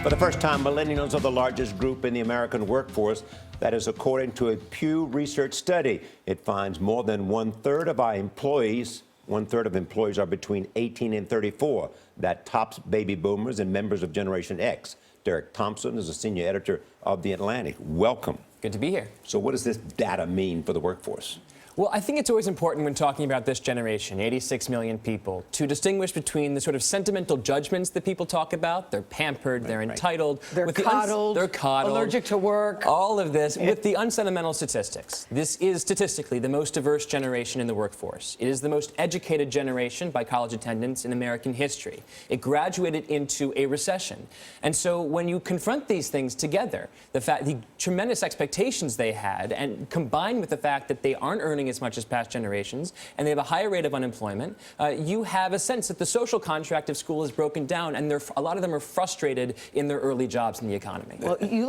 For the first time, millennials are the largest group in the American workforce. That is according to a Pew Research study. It finds more than one-third of employees are between 18 and 34. That tops baby boomers and members of Generation X. Derek Thompson is a senior editor of The Atlantic. Welcome. Good to be here. So what does this data mean for the workforce? Well, I think it's always important when talking about this generation, 86 million people, to distinguish between the sort of sentimental judgments that people talk about. They're pampered, they're entitled. They're coddled, allergic to work. All of this with the unsentimental statistics. This is statistically the most diverse generation in the workforce. It is the most educated generation by college attendance in American history. It graduated into a recession. And so when you confront these things together, the tremendous expectations they had, and combined with the fact that they aren't earning as much as past generations, and they have a higher rate of unemployment, you have a sense that the social contract of school is broken down, and a lot of them are frustrated in their early jobs in the economy. Well, doesn't he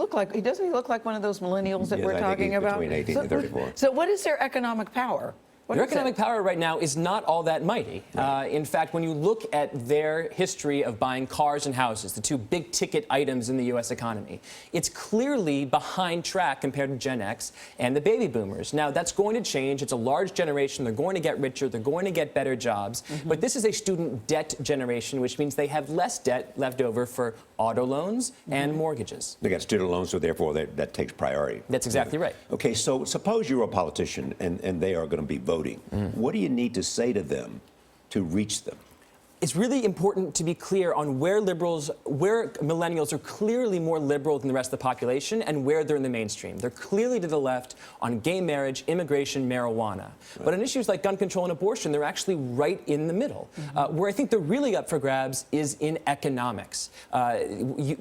look like one of those millennials that we're talking about? Between 18 and 34. So what is their economic power? Their economic power right now is not all that mighty. Right. In fact, when you look at their history of buying cars and houses, the two big ticket items in the U.S. economy, it's clearly behind track compared to Gen X and the baby boomers. Now, that's going to change. It's a large generation. They're going to get richer. They're going to get better jobs. But this is a student debt generation, which means they have less debt left over for auto loans and mortgages. They got student loans, so therefore that takes priority. That's exactly right. Okay, so suppose you're a politician and they are going to be voting. What do you need to say to them to reach them? It's really important to be clear on where millennials are clearly more liberal than the rest of the population and where they're in the mainstream. They're clearly to the left on gay marriage, immigration, marijuana. Right. But on issues like gun control and abortion, they're actually right in the middle. Where I think they're really up for grabs is in economics.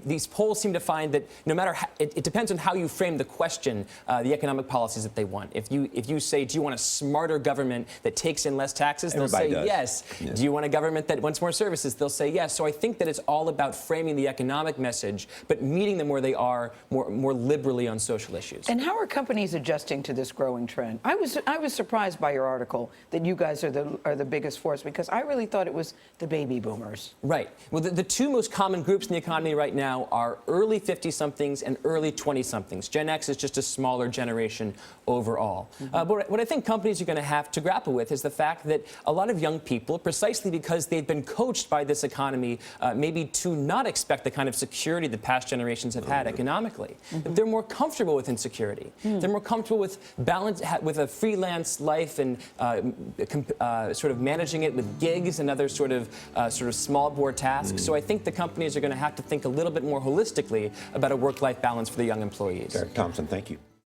These polls seem to find that no matter how, it depends on how you frame the question, the economic policies that they want. If you say, do you want a smarter government that takes in less taxes? Everybody they'll say does. yes. Do you want a government that wants more services? They'll say yes. So I think that it's all about framing the economic message, but meeting them where they are more liberally on social issues. And how are companies adjusting to this growing trend? I was surprised by your article that you guys are the biggest force, because I really thought it was the baby boomers. Right. Well, the two most common groups in the economy right now are early 50-somethings and early 20-somethings. Gen X is just a smaller generation overall. But what I think companies are going to have to grapple with is the fact that a lot of young people, precisely because they've been coached by this economy maybe to not expect the kind of security that past generations have had economically. They're more comfortable with insecurity. They're more comfortable with with a freelance life and sort of managing it with gigs and other sort of small bore tasks. So I think the companies are going to have to think a little bit more holistically about a work-life balance for the young employees. Derek Thompson, thank you.